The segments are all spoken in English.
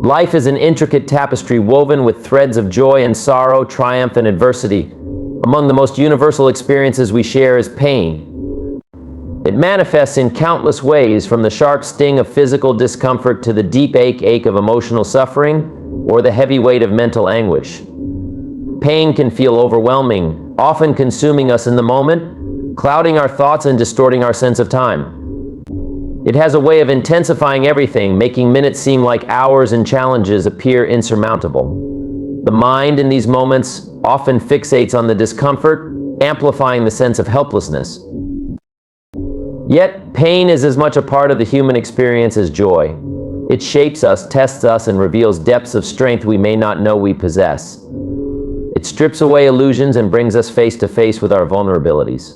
Life is an intricate tapestry woven with threads of joy and sorrow, triumph and adversity. Among the most universal experiences we share is pain. It manifests in countless ways, from the sharp sting of physical discomfort to the deep ache of emotional suffering, or the heavy weight of mental anguish. Pain can feel overwhelming, often consuming us in the moment, clouding our thoughts and distorting our sense of time. It has a way of intensifying everything, making minutes seem like hours and challenges appear insurmountable. The mind in these moments often fixates on the discomfort, amplifying the sense of helplessness. Yet, pain is as much a part of the human experience as joy. It shapes us, tests us, and reveals depths of strength we may not know we possess. It strips away illusions and brings us face to face with our vulnerabilities.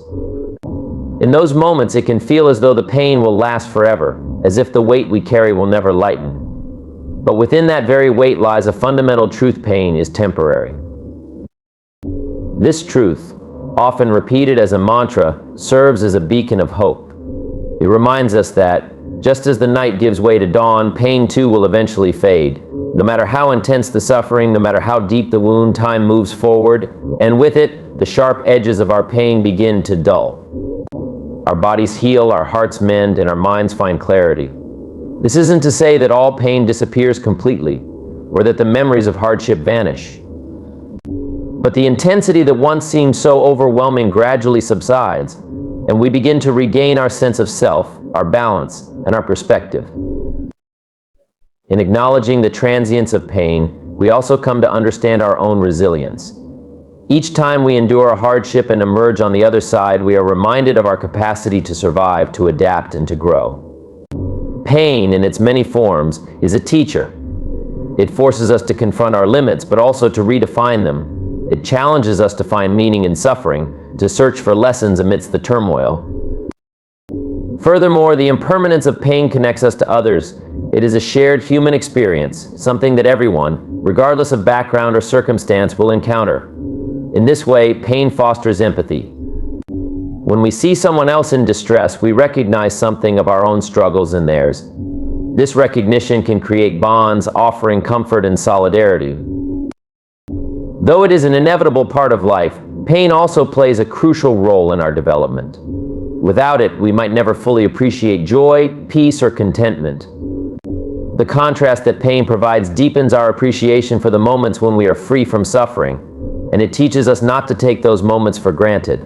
In those moments, it can feel as though the pain will last forever, as if the weight we carry will never lighten. But within that very weight lies a fundamental truth: pain is temporary. This truth, often repeated as a mantra, serves as a beacon of hope. It reminds us that, just as the night gives way to dawn, pain too will eventually fade. No matter how intense the suffering, no matter how deep the wound, time moves forward, and with it, the sharp edges of our pain begin to dull. Our bodies heal, our hearts mend, and our minds find clarity. This isn't to say that all pain disappears completely, or that the memories of hardship vanish. But the intensity that once seemed so overwhelming gradually subsides, and we begin to regain our sense of self, our balance, and our perspective. In acknowledging the transience of pain, we also come to understand our own resilience. Each time we endure a hardship and emerge on the other side, we are reminded of our capacity to survive, to adapt, and to grow. Pain, in its many forms, is a teacher. It forces us to confront our limits, but also to redefine them. It challenges us to find meaning in suffering, to search for lessons amidst the turmoil. Furthermore, the impermanence of pain connects us to others. It is a shared human experience, something that everyone, regardless of background or circumstance, will encounter. In this way, pain fosters empathy. When we see someone else in distress, we recognize something of our own struggles in theirs. This recognition can create bonds, offering comfort and solidarity. Though it is an inevitable part of life, pain also plays a crucial role in our development. Without it, we might never fully appreciate joy, peace, or contentment. The contrast that pain provides deepens our appreciation for the moments when we are free from suffering, and it teaches us not to take those moments for granted.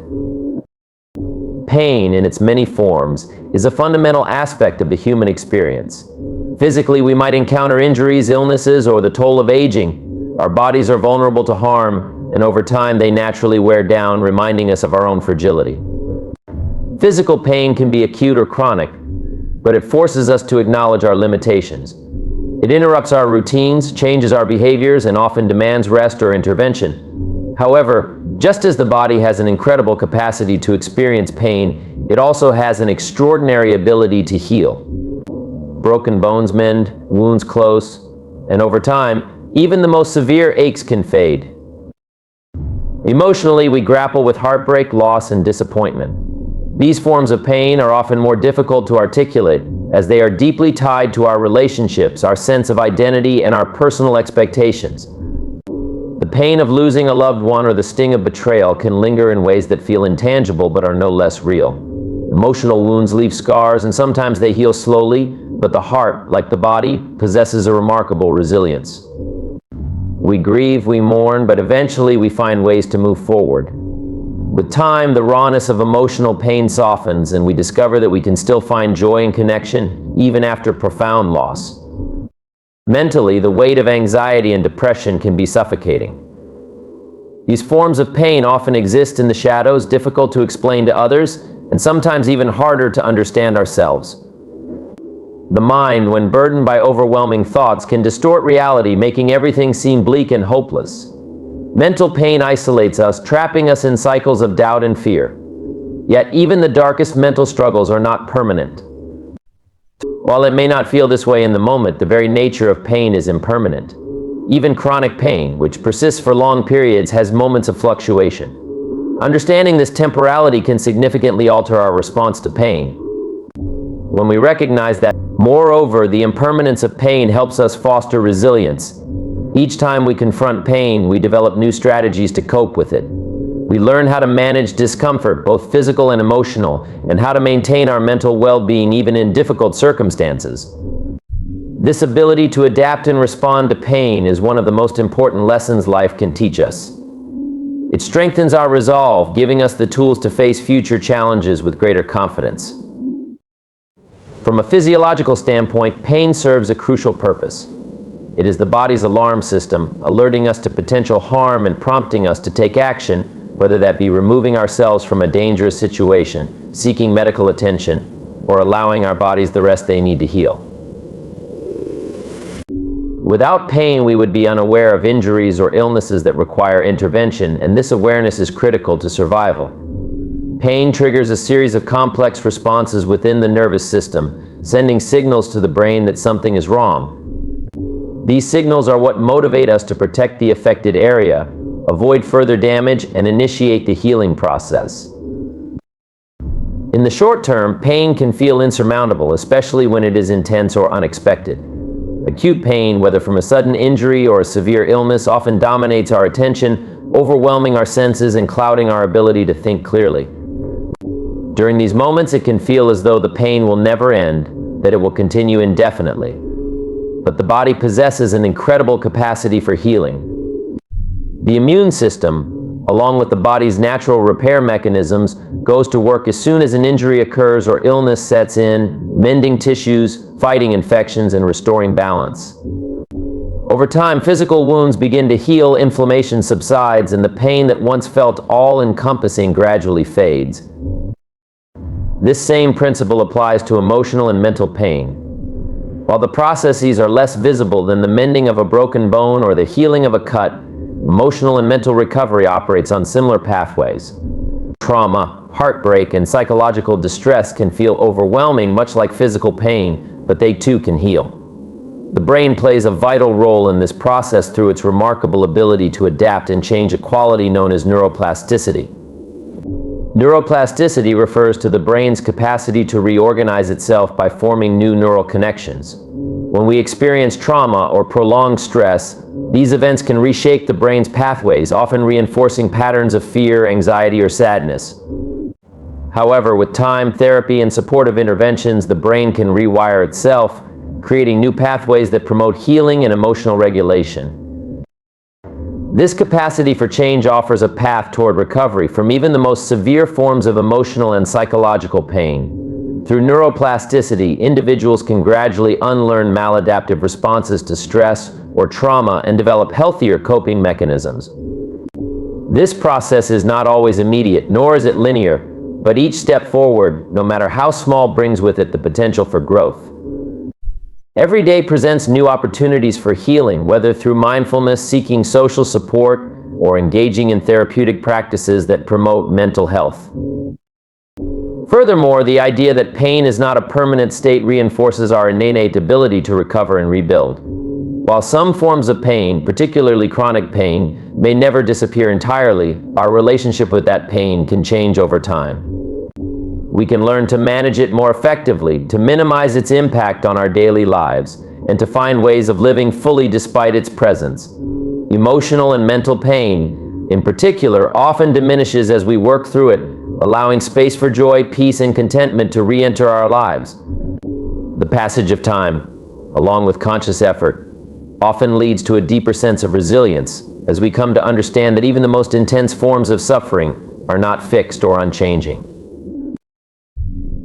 Pain, in its many forms, is a fundamental aspect of the human experience. Physically, we might encounter injuries, illnesses, or the toll of aging. Our bodies are vulnerable to harm, and over time they naturally wear down, reminding us of our own fragility. Physical pain can be acute or chronic, but it forces us to acknowledge our limitations. It interrupts our routines, changes our behaviors, and often demands rest or intervention. However, just as the body has an incredible capacity to experience pain, it also has an extraordinary ability to heal. Broken bones mend, wounds close, and over time, even the most severe aches can fade. Emotionally, we grapple with heartbreak, loss, and disappointment. These forms of pain are often more difficult to articulate, as they are deeply tied to our relationships, our sense of identity, and our personal expectations. The pain of losing a loved one or the sting of betrayal can linger in ways that feel intangible but are no less real. Emotional wounds leave scars, and sometimes they heal slowly, but the heart, like the body, possesses a remarkable resilience. We grieve, we mourn, but eventually we find ways to move forward. With time, the rawness of emotional pain softens, and we discover that we can still find joy and connection, even after profound loss. Mentally, the weight of anxiety and depression can be suffocating. These forms of pain often exist in the shadows, difficult to explain to others, and sometimes even harder to understand ourselves. The mind, when burdened by overwhelming thoughts, can distort reality, making everything seem bleak and hopeless. Mental pain isolates us, trapping us in cycles of doubt and fear. Yet even the darkest mental struggles are not permanent. While it may not feel this way in the moment, the very nature of pain is impermanent. Even chronic pain, which persists for long periods, has moments of fluctuation. Understanding this temporality can significantly alter our response to pain. when we recognize that. Moreover, the impermanence of pain helps us foster resilience. Each time we confront pain, we develop new strategies to cope with it. We learn how to manage discomfort, both physical and emotional, and how to maintain our mental well-being even in difficult circumstances. This ability to adapt and respond to pain is one of the most important lessons life can teach us. It strengthens our resolve, giving us the tools to face future challenges with greater confidence. From a physiological standpoint, pain serves a crucial purpose. It is the body's alarm system, alerting us to potential harm and prompting us to take action, whether that be removing ourselves from a dangerous situation, seeking medical attention, or allowing our bodies the rest they need to heal. Without pain, we would be unaware of injuries or illnesses that require intervention, and this awareness is critical to survival. Pain triggers a series of complex responses within the nervous system, sending signals to the brain that something is wrong. These signals are what motivate us to protect the affected area, avoid further damage, and initiate the healing process. In the short term, pain can feel insurmountable, especially when it is intense or unexpected. Acute pain, whether from a sudden injury or a severe illness, often dominates our attention, overwhelming our senses and clouding our ability to think clearly. During these moments, it can feel as though the pain will never end, that it will continue indefinitely. But the body possesses an incredible capacity for healing. The immune system, along with the body's natural repair mechanisms, goes to work as soon as an injury occurs or illness sets in, mending tissues, fighting infections, and restoring balance. Over time, physical wounds begin to heal, inflammation subsides, and the pain that once felt all-encompassing gradually fades. This same principle applies to emotional and mental pain. While the processes are less visible than the mending of a broken bone or the healing of a cut, emotional and mental recovery operates on similar pathways. Trauma, heartbreak, and psychological distress can feel overwhelming, much like physical pain, but they too can heal. The brain plays a vital role in this process through its remarkable ability to adapt and change a quality known as neuroplasticity. Neuroplasticity refers to the brain's capacity to reorganize itself by forming new neural connections. When we experience trauma or prolonged stress, these events can reshape the brain's pathways, often reinforcing patterns of fear, anxiety, or sadness. However, with time, therapy, and supportive interventions, the brain can rewire itself, creating new pathways that promote healing and emotional regulation. This capacity for change offers a path toward recovery from even the most severe forms of emotional and psychological pain. Through neuroplasticity, individuals can gradually unlearn maladaptive responses to stress or trauma and develop healthier coping mechanisms. This process is not always immediate, nor is it linear, but each step forward, no matter how small, brings with it the potential for growth. Every day presents new opportunities for healing, whether through mindfulness, seeking social support, or engaging in therapeutic practices that promote mental health. Furthermore, the idea that pain is not a permanent state reinforces our innate ability to recover and rebuild. While some forms of pain, particularly chronic pain, may never disappear entirely, our relationship with that pain can change over time. We can learn to manage it more effectively, to minimize its impact on our daily lives, and to find ways of living fully despite its presence. Emotional and mental pain, in particular, often diminishes as we work through it, allowing space for joy, peace, and contentment to re-enter our lives. The passage of time, along with conscious effort, often leads to a deeper sense of resilience, as we come to understand that even the most intense forms of suffering are not fixed or unchanging.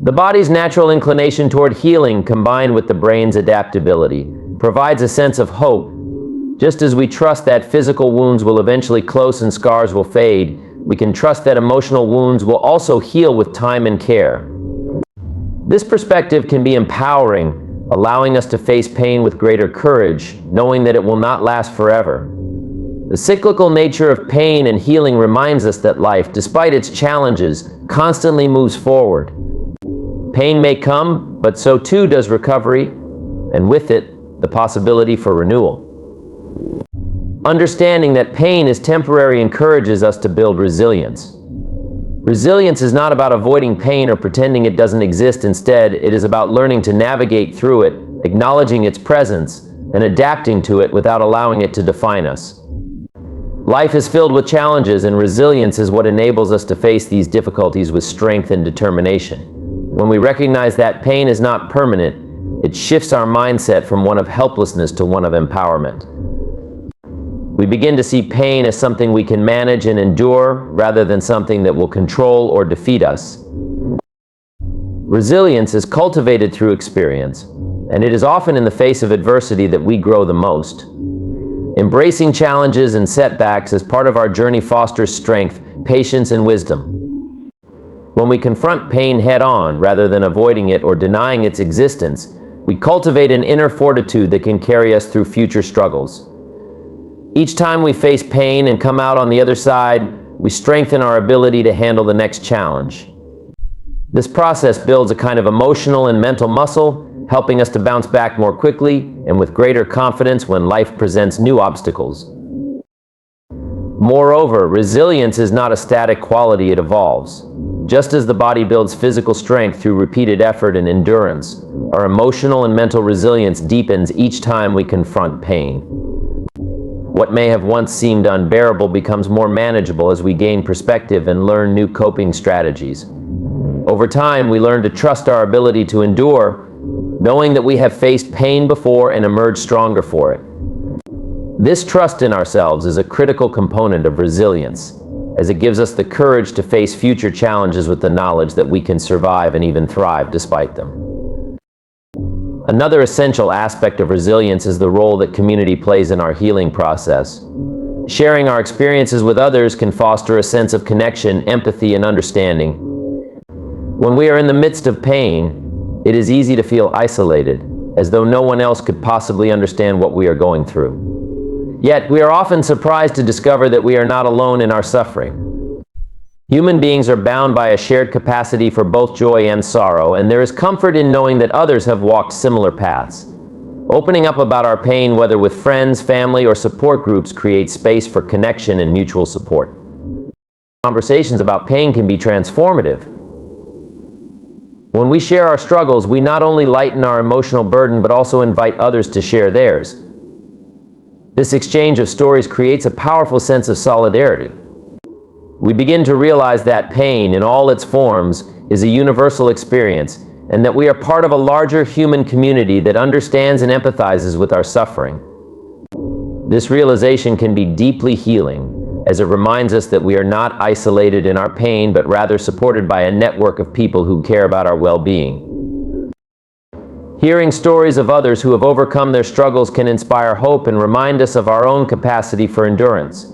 The body's natural inclination toward healing, combined with the brain's adaptability, provides a sense of hope. Just as we trust that physical wounds will eventually close and scars will fade, we can trust that emotional wounds will also heal with time and care. This perspective can be empowering, allowing us to face pain with greater courage, knowing that it will not last forever. The cyclical nature of pain and healing reminds us that life, despite its challenges, constantly moves forward. Pain may come, but so too does recovery, and with it, the possibility for renewal. Understanding that pain is temporary encourages us to build resilience. Resilience is not about avoiding pain or pretending it doesn't exist. Instead, it is about learning to navigate through it, acknowledging its presence, and adapting to it without allowing it to define us. Life is filled with challenges, and resilience is what enables us to face these difficulties with strength and determination. When we recognize that pain is not permanent, it shifts our mindset from one of helplessness to one of empowerment. We begin to see pain as something we can manage and endure rather than something that will control or defeat us. Resilience is cultivated through experience, and it is often in the face of adversity that we grow the most. Embracing challenges and setbacks as part of our journey fosters strength, patience, and wisdom. When we confront pain head-on rather than avoiding it or denying its existence, we cultivate an inner fortitude that can carry us through future struggles. Each time we face pain and come out on the other side, we strengthen our ability to handle the next challenge. This process builds a kind of emotional and mental muscle, helping us to bounce back more quickly and with greater confidence when life presents new obstacles. Moreover, resilience is not a static quality, it evolves. Just as the body builds physical strength through repeated effort and endurance, our emotional and mental resilience deepens each time we confront pain. What may have once seemed unbearable becomes more manageable as we gain perspective and learn new coping strategies. Over time, we learn to trust our ability to endure, knowing that we have faced pain before and emerged stronger for it. This trust in ourselves is a critical component of resilience, as it gives us the courage to face future challenges with the knowledge that we can survive and even thrive despite them. Another essential aspect of resilience is the role that community plays in our healing process. Sharing our experiences with others can foster a sense of connection, empathy, and understanding. When we are in the midst of pain, it is easy to feel isolated, as though no one else could possibly understand what we are going through. Yet, we are often surprised to discover that we are not alone in our suffering. Human beings are bound by a shared capacity for both joy and sorrow, and there is comfort in knowing that others have walked similar paths. Opening up about our pain, whether with friends, family, or support groups, creates space for connection and mutual support. Conversations about pain can be transformative. When we share our struggles, we not only lighten our emotional burden, but also invite others to share theirs. This exchange of stories creates a powerful sense of solidarity. We begin to realize that pain, in all its forms, is a universal experience, and that we are part of a larger human community that understands and empathizes with our suffering. This realization can be deeply healing, as it reminds us that we are not isolated in our pain, but rather supported by a network of people who care about our well-being. Hearing stories of others who have overcome their struggles can inspire hope and remind us of our own capacity for endurance.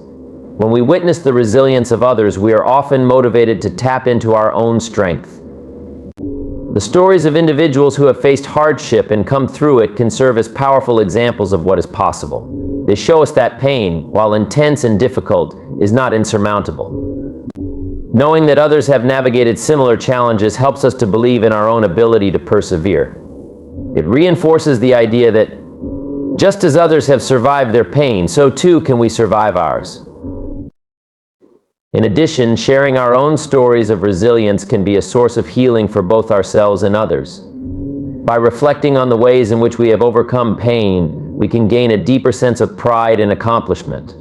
When we witness the resilience of others, we are often motivated to tap into our own strength. The stories of individuals who have faced hardship and come through it can serve as powerful examples of what is possible. They show us that pain, while intense and difficult, is not insurmountable. Knowing that others have navigated similar challenges helps us to believe in our own ability to persevere. It reinforces the idea that just as others have survived their pain, so too can we survive ours. In addition, sharing our own stories of resilience can be a source of healing for both ourselves and others. By reflecting on the ways in which we have overcome pain, we can gain a deeper sense of pride and accomplishment.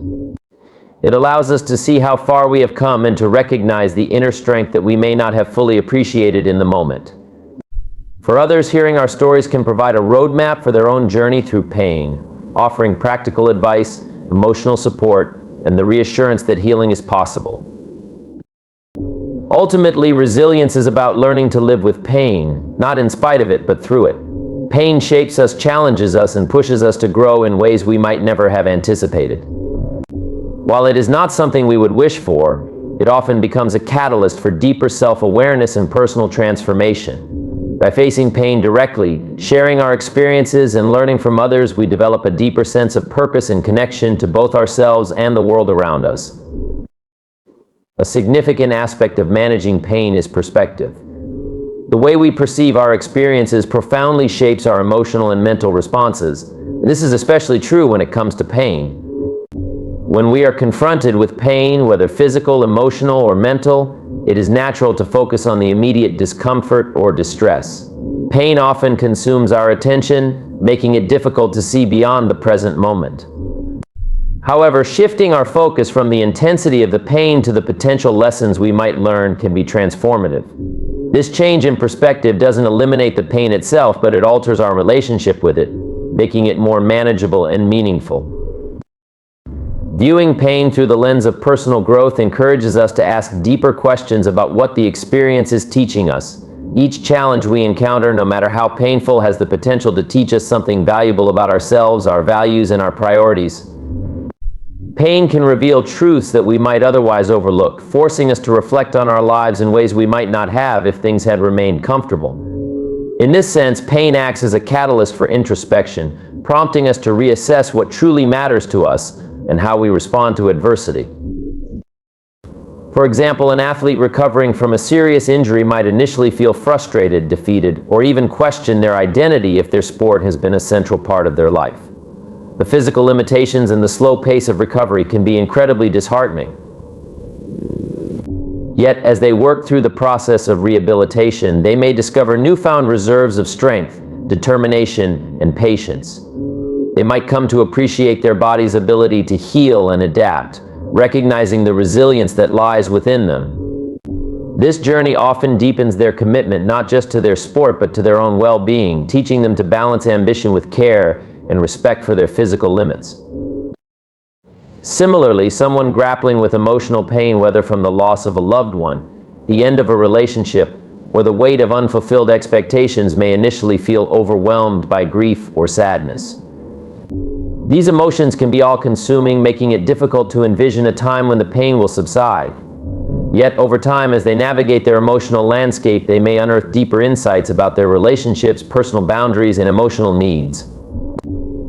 It allows us to see how far we have come and to recognize the inner strength that we may not have fully appreciated in the moment. For others, hearing our stories can provide a roadmap for their own journey through pain, offering practical advice, emotional support, and the reassurance that healing is possible. Ultimately, resilience is about learning to live with pain, not in spite of it, but through it. Pain shapes us, challenges us, and pushes us to grow in ways we might never have anticipated. While it is not something we would wish for, it often becomes a catalyst for deeper self-awareness and personal transformation. By facing pain directly, sharing our experiences, and learning from others, we develop a deeper sense of purpose and connection to both ourselves and the world around us. A significant aspect of managing pain is perspective. The way we perceive our experiences profoundly shapes our emotional and mental responses. This is especially true when it comes to pain. When we are confronted with pain, whether physical, emotional, or mental, it is natural to focus on the immediate discomfort or distress. Pain often consumes our attention, making it difficult to see beyond the present moment. However, shifting our focus from the intensity of the pain to the potential lessons we might learn can be transformative. This change in perspective doesn't eliminate the pain itself, but it alters our relationship with it, making it more manageable and meaningful. Viewing pain through the lens of personal growth encourages us to ask deeper questions about what the experience is teaching us. Each challenge we encounter, no matter how painful, has the potential to teach us something valuable about ourselves, our values, and our priorities. Pain can reveal truths that we might otherwise overlook, forcing us to reflect on our lives in ways we might not have if things had remained comfortable. In this sense, pain acts as a catalyst for introspection, prompting us to reassess what truly matters to us and how we respond to adversity. For example, an athlete recovering from a serious injury might initially feel frustrated, defeated, or even question their identity if their sport has been a central part of their life. The physical limitations and the slow pace of recovery can be incredibly disheartening. Yet, as they work through the process of rehabilitation, they may discover newfound reserves of strength, determination, and patience. They might come to appreciate their body's ability to heal and adapt, recognizing the resilience that lies within them. This journey often deepens their commitment not just to their sport but to their own well-being, teaching them to balance ambition with care and respect for their physical limits. Similarly, someone grappling with emotional pain, whether from the loss of a loved one, the end of a relationship, or the weight of unfulfilled expectations, may initially feel overwhelmed by grief or sadness. These emotions can be all-consuming, making it difficult to envision a time when the pain will subside. Yet, over time, as they navigate their emotional landscape, they may unearth deeper insights about their relationships, personal boundaries, and emotional needs.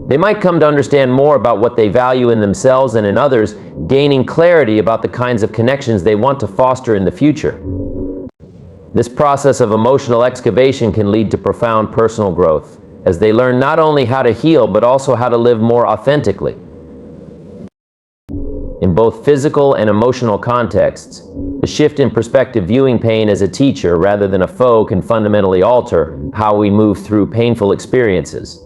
They might come to understand more about what they value in themselves and in others, gaining clarity about the kinds of connections they want to foster in the future. This process of emotional excavation can lead to profound personal growth, as they learn not only how to heal, but also how to live more authentically. In both physical and emotional contexts, the shift in perspective, viewing pain as a teacher rather than a foe, can fundamentally alter how we move through painful experiences.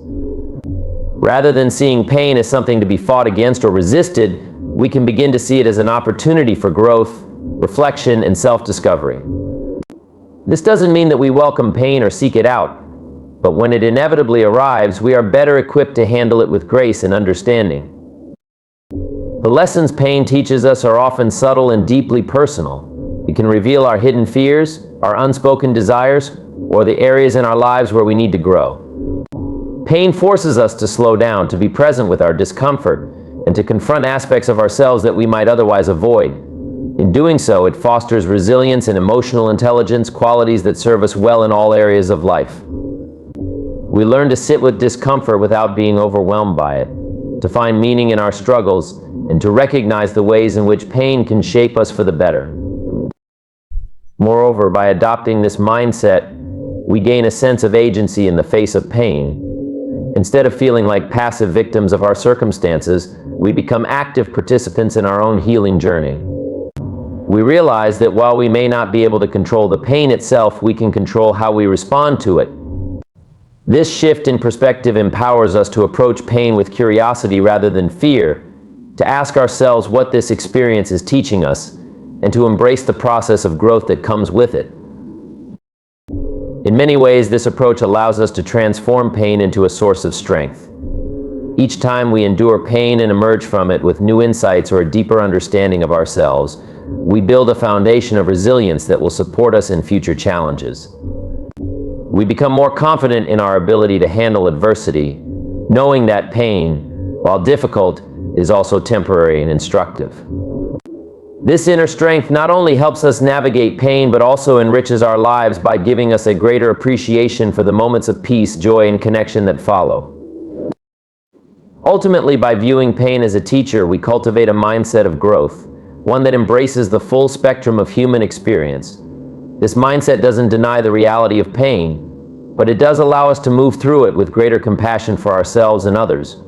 Rather than seeing pain as something to be fought against or resisted, we can begin to see it as an opportunity for growth, reflection, and self-discovery. This doesn't mean that we welcome pain or seek it out, but when it inevitably arrives, we are better equipped to handle it with grace and understanding. The lessons pain teaches us are often subtle and deeply personal. It can reveal our hidden fears, our unspoken desires, or the areas in our lives where we need to grow. Pain forces us to slow down, to be present with our discomfort, and to confront aspects of ourselves that we might otherwise avoid. In doing so, it fosters resilience and emotional intelligence, qualities that serve us well in all areas of life. We learn to sit with discomfort without being overwhelmed by it, to find meaning in our struggles, and to recognize the ways in which pain can shape us for the better. Moreover, by adopting this mindset, we gain a sense of agency in the face of pain. Instead of feeling like passive victims of our circumstances, we become active participants in our own healing journey. We realize that while we may not be able to control the pain itself, we can control how we respond to it. This shift in perspective empowers us to approach pain with curiosity rather than fear, to ask ourselves what this experience is teaching us, and to embrace the process of growth that comes with it. In many ways, this approach allows us to transform pain into a source of strength. Each time we endure pain and emerge from it with new insights or a deeper understanding of ourselves, we build a foundation of resilience that will support us in future challenges. We become more confident in our ability to handle adversity, knowing that pain, while difficult, is also temporary and instructive. This inner strength not only helps us navigate pain, but also enriches our lives by giving us a greater appreciation for the moments of peace, joy, and connection that follow. Ultimately, by viewing pain as a teacher, we cultivate a mindset of growth, one that embraces the full spectrum of human experience. This mindset doesn't deny the reality of pain, but it does allow us to move through it with greater compassion for ourselves and others.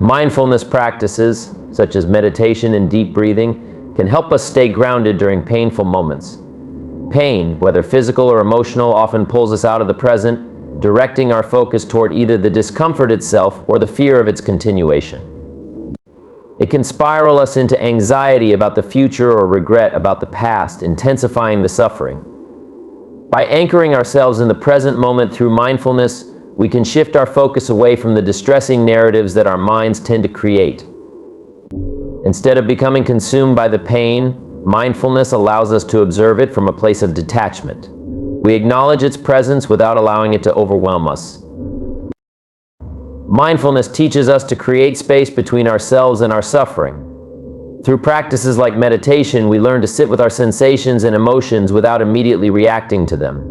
Mindfulness practices, such as meditation and deep breathing, can help us stay grounded during painful moments. Pain, whether physical or emotional, often pulls us out of the present, directing our focus toward either the discomfort itself or the fear of its continuation. It can spiral us into anxiety about the future or regret about the past, intensifying the suffering. By anchoring ourselves in the present moment through mindfulness, we can shift our focus away from the distressing narratives that our minds tend to create. Instead of becoming consumed by the pain, mindfulness allows us to observe it from a place of detachment. We acknowledge its presence without allowing it to overwhelm us. Mindfulness teaches us to create space between ourselves and our suffering. Through practices like meditation, we learn to sit with our sensations and emotions without immediately reacting to them.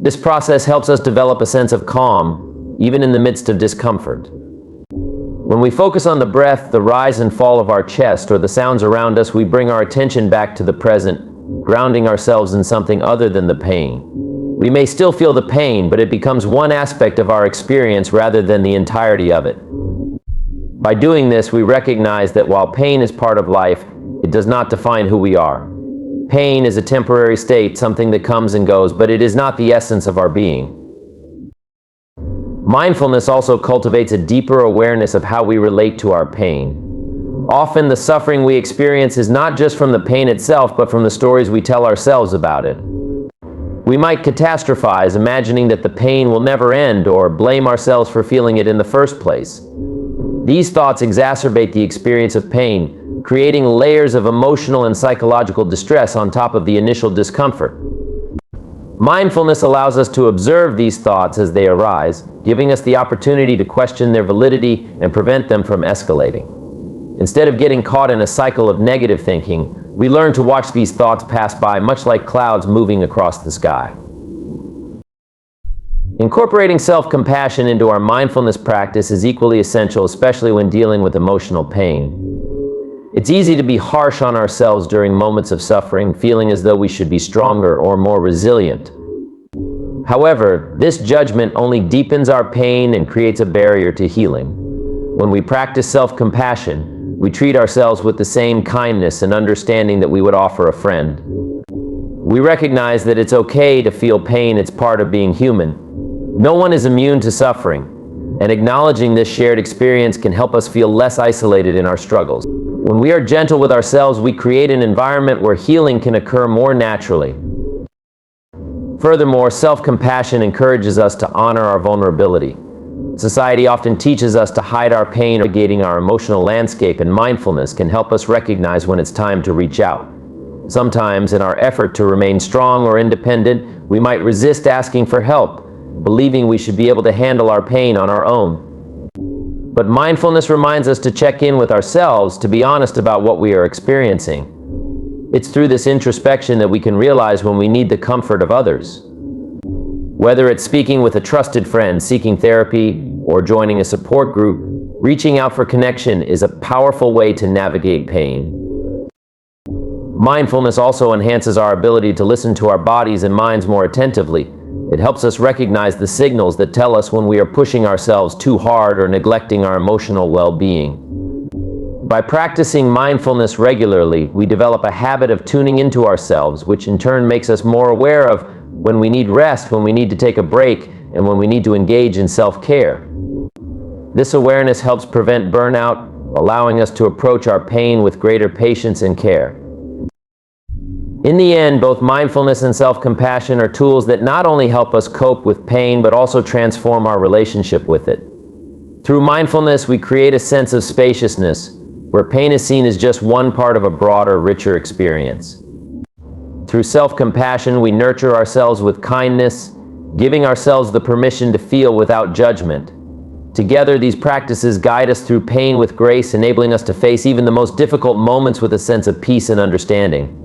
This process helps us develop a sense of calm, even in the midst of discomfort. When we focus on the breath, the rise and fall of our chest, or the sounds around us, we bring our attention back to the present, grounding ourselves in something other than the pain. We may still feel the pain, but it becomes one aspect of our experience rather than the entirety of it. By doing this, we recognize that while pain is part of life, it does not define who we are. Pain is a temporary state, something that comes and goes, but it is not the essence of our being. Mindfulness also cultivates a deeper awareness of how we relate to our pain. Often the suffering we experience is not just from the pain itself, but from the stories we tell ourselves about it. We might catastrophize, imagining that the pain will never end, or blame ourselves for feeling it in the first place. These thoughts exacerbate the experience of pain, creating layers of emotional and psychological distress on top of the initial discomfort. Mindfulness allows us to observe these thoughts as they arise, giving us the opportunity to question their validity and prevent them from escalating. Instead of getting caught in a cycle of negative thinking, we learn to watch these thoughts pass by, much like clouds moving across the sky. Incorporating self-compassion into our mindfulness practice is equally essential, especially when dealing with emotional pain. It's easy to be harsh on ourselves during moments of suffering, feeling as though we should be stronger or more resilient. However, this judgment only deepens our pain and creates a barrier to healing. When we practice self-compassion, we treat ourselves with the same kindness and understanding that we would offer a friend. We recognize that it's okay to feel pain, it's part of being human. No one is immune to suffering, and acknowledging this shared experience can help us feel less isolated in our struggles. When we are gentle with ourselves, we create an environment where healing can occur more naturally. Furthermore, self-compassion encourages us to honor our vulnerability. Society often teaches us to hide our pain, navigating our emotional landscape, and mindfulness can help us recognize when it's time to reach out. Sometimes, in our effort to remain strong or independent, we might resist asking for help, believing we should be able to handle our pain on our own. But mindfulness reminds us to check in with ourselves, to be honest about what we are experiencing. It's through this introspection that we can realize when we need the comfort of others. Whether it's speaking with a trusted friend, seeking therapy, or joining a support group, reaching out for connection is a powerful way to navigate pain. Mindfulness also enhances our ability to listen to our bodies and minds more attentively. It helps us recognize the signals that tell us when we are pushing ourselves too hard or neglecting our emotional well-being. By practicing mindfulness regularly, we develop a habit of tuning into ourselves, which in turn makes us more aware of when we need rest, when we need to take a break, and when we need to engage in self-care. This awareness helps prevent burnout, allowing us to approach our pain with greater patience and care. In the end, both mindfulness and self-compassion are tools that not only help us cope with pain, but also transform our relationship with it. Through mindfulness, we create a sense of spaciousness, where pain is seen as just one part of a broader, richer experience. Through self-compassion, we nurture ourselves with kindness, giving ourselves the permission to feel without judgment. Together, these practices guide us through pain with grace, enabling us to face even the most difficult moments with a sense of peace and understanding.